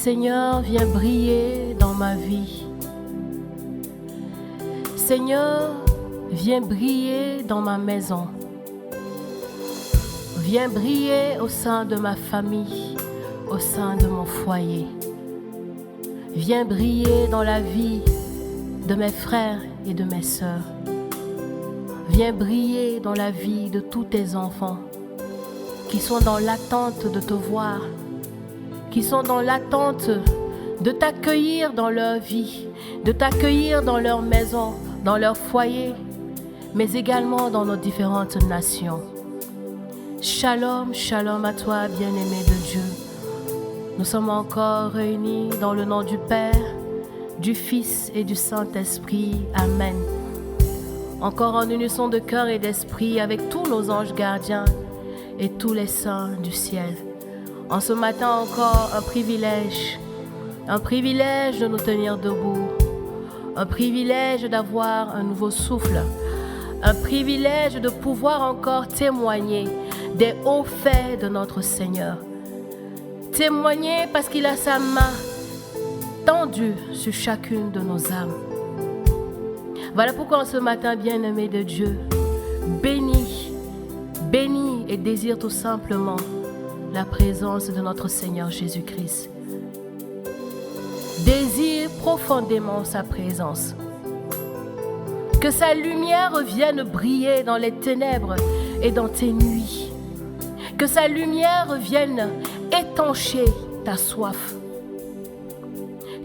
Seigneur, viens briller dans ma vie. Seigneur, viens briller dans ma maison. Viens briller au sein de ma famille, au sein de mon foyer. Viens briller dans la vie de mes frères et de mes sœurs. Viens briller dans la vie de tous tes enfants qui sont dans l'attente de te voir, qui sont dans l'attente de t'accueillir dans leur vie, de t'accueillir dans leur maison, dans leur foyer, mais également dans nos différentes nations. Shalom, shalom à toi, bien-aimé de Dieu. Nous sommes encore réunis dans le nom du Père, du Fils et du Saint-Esprit. Amen. Encore en unisson de cœur et d'esprit avec tous nos anges gardiens et tous les saints du ciel. En ce matin encore, un privilège de nous tenir debout, un privilège d'avoir un nouveau souffle, un privilège de pouvoir encore témoigner des hauts faits de notre Seigneur. Témoigner parce qu'il a sa main tendue sur chacune de nos âmes. Voilà pourquoi en ce matin, bien-aimé de Dieu, bénis et désire tout simplement la présence de notre Seigneur Jésus-Christ. Désire profondément sa présence. Que sa lumière vienne briller dans les ténèbres et dans tes nuits. Que sa lumière vienne étancher ta soif.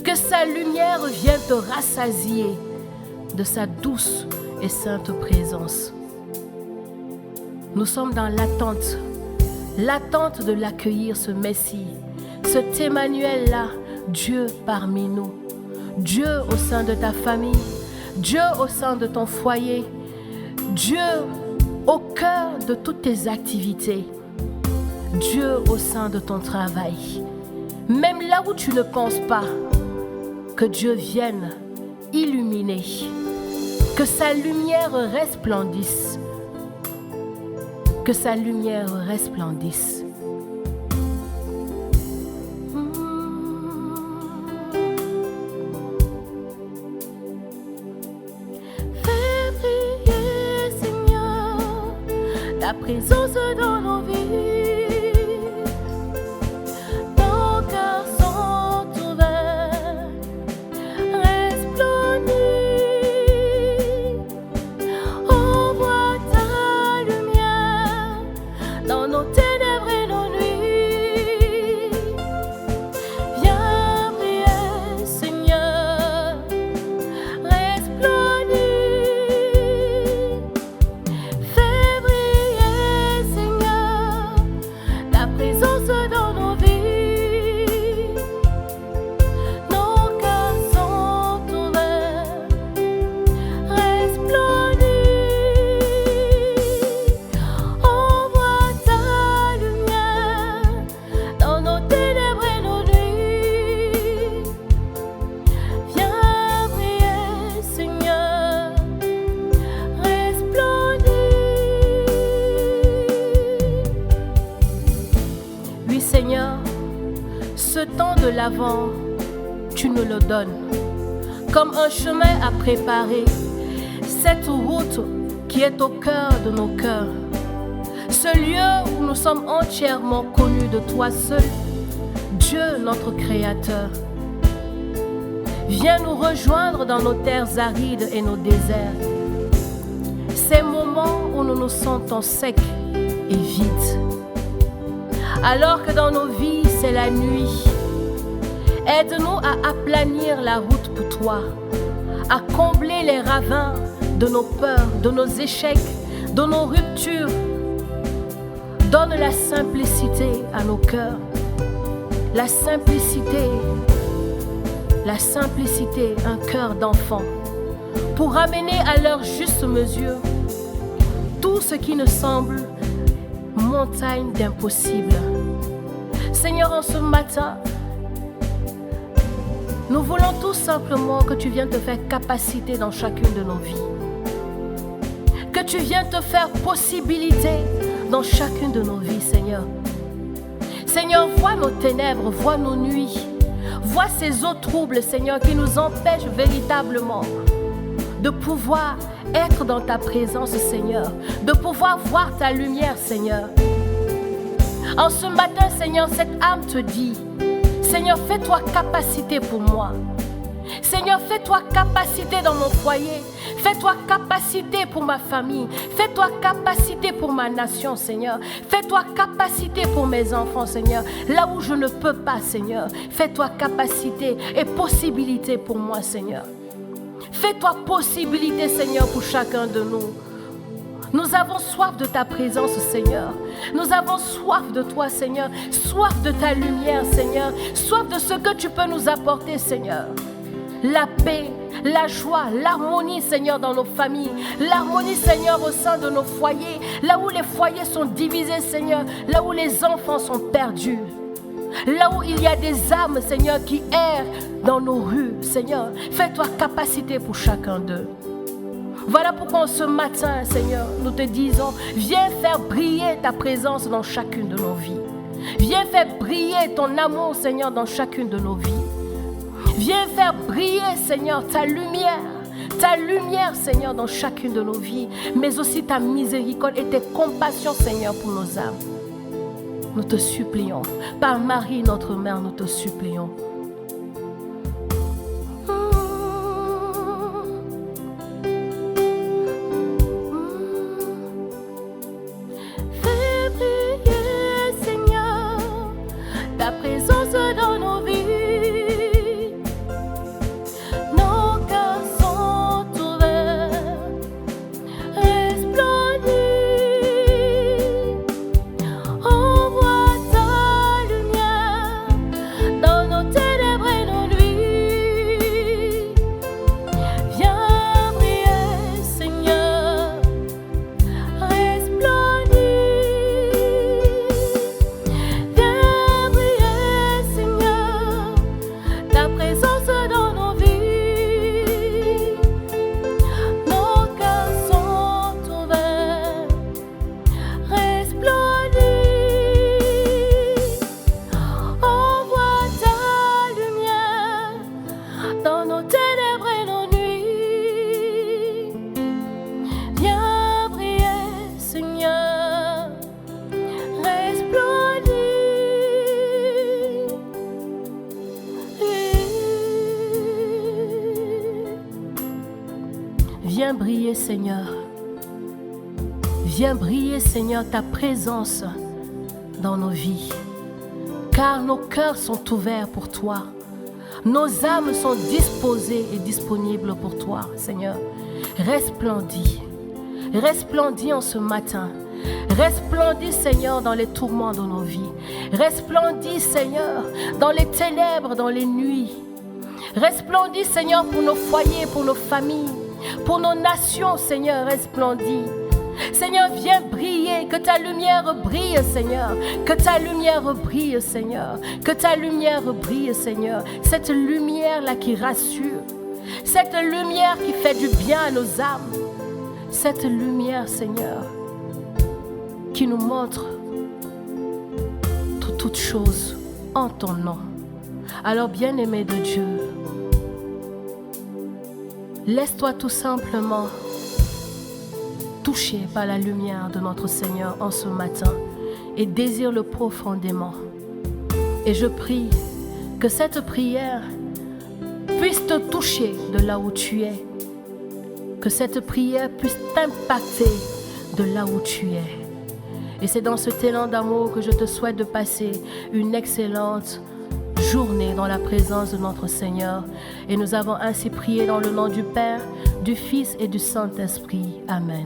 Que sa lumière vienne te rassasier de sa douce et sainte présence. Nous sommes dans l'attente de l'accueillir, ce Messie, cet Emmanuel-là, Dieu parmi nous, Dieu au sein de ta famille, Dieu au sein de ton foyer, Dieu au cœur de toutes tes activités, Dieu au sein de ton travail, même là où tu ne penses pas, que Dieu vienne illuminer, que sa lumière resplendisse, que sa lumière resplendisse. Fais briller, Seigneur, la présence dans nos vies. Nos cœurs sont ouverts, resplendis. Envoie ta lumière dans nos ténèbres et nos nuits. Viens briller, Seigneur, resplendis. Fais briller, Seigneur, ta présence dans nos vies. Nos cœurs sont ouverts, resplendis. Envoie ta lumière dans nos ténèbres et nos nuits. Viens briller, Seigneur, resplendis. Oui, Seigneur, ce temps de l'Avent, tu nous le donnes comme un chemin à préparer, cette route qui est au cœur de nos cœurs, ce lieu où nous sommes entièrement connus de toi seul, Dieu notre Créateur. Viens nous rejoindre dans nos terres arides et nos déserts, ces moments où nous nous sentons secs et vides. Alors que dans nos vies c'est la nuit, aide-nous à aplanir la route pour toi, à combler les ravins de nos peurs, de nos échecs, de nos ruptures. Donne la simplicité à nos cœurs, la simplicité, un cœur d'enfant, pour amener à leur juste mesure tout ce qui ne semble montagne d'impossible. Seigneur, en ce matin, nous voulons tout simplement que tu viennes te faire capacité dans chacune de nos vies. Que tu viennes te faire possibilité dans chacune de nos vies, Seigneur. Seigneur, vois nos ténèbres, vois nos nuits. Vois ces eaux troubles, Seigneur, qui nous empêchent véritablement de pouvoir être dans ta présence, Seigneur, de pouvoir voir ta lumière, Seigneur. En ce matin, Seigneur, cette âme te dit, Seigneur, fais-toi capacité pour moi. Seigneur, fais-toi capacité dans mon foyer. Fais-toi capacité pour ma famille. Fais-toi capacité pour ma nation, Seigneur. Fais-toi capacité pour mes enfants, Seigneur. Là où je ne peux pas, Seigneur, fais-toi capacité et possibilité pour moi, Seigneur. Fais-toi possibilité, Seigneur, pour chacun de nous. Nous avons soif de ta présence, Seigneur. Nous avons soif de toi, Seigneur. Soif de ta lumière, Seigneur. Soif de ce que tu peux nous apporter, Seigneur. La paix, la joie, l'harmonie, Seigneur, dans nos familles. L'harmonie, Seigneur, au sein de nos foyers. Là où les foyers sont divisés, Seigneur. Là où les enfants sont perdus. Là où il y a des âmes, Seigneur, qui errent dans nos rues, Seigneur. Fais-toi capacité pour chacun d'eux. Voilà pourquoi ce matin, Seigneur, nous te disons, viens faire briller ta présence dans chacune de nos vies. Viens faire briller ton amour, Seigneur, dans chacune de nos vies. Viens faire briller, Seigneur, ta lumière, Seigneur, dans chacune de nos vies, mais aussi ta miséricorde et tes compassions, Seigneur, pour nos âmes. Nous te supplions, par Marie, notre mère, nous te supplions. Fais briller, Seigneur, ta présence dans nos vies. Viens briller, Seigneur. Viens briller, Seigneur, ta présence dans nos vies. Car nos cœurs sont ouverts pour toi. Nos âmes sont disposées et disponibles pour toi, Seigneur. Resplendis. Resplendis en ce matin. Resplendis, Seigneur, dans les tourments de nos vies. Resplendis, Seigneur, dans les ténèbres, dans les nuits. Resplendis, Seigneur, pour nos foyers, pour nos familles. Pour nos nations, Seigneur, resplendis. Seigneur, viens briller, que ta lumière brille, Seigneur. Que ta lumière brille, Seigneur. Que ta lumière brille, Seigneur. Cette lumière-là qui rassure. Cette lumière qui fait du bien à nos âmes. Cette lumière, Seigneur, qui nous montre toutes choses en ton nom. Alors, bien-aimé de Dieu, laisse-toi tout simplement toucher par la lumière de notre Seigneur en ce matin et désire-le profondément. Et je prie que cette prière puisse te toucher de là où tu es, que cette prière puisse t'impacter de là où tu es. Et c'est dans cet élan d'amour que je te souhaite de passer une excellente journée dans la présence de notre Seigneur. Et nous avons ainsi prié dans le nom du Père, du Fils et du Saint-Esprit. Amen.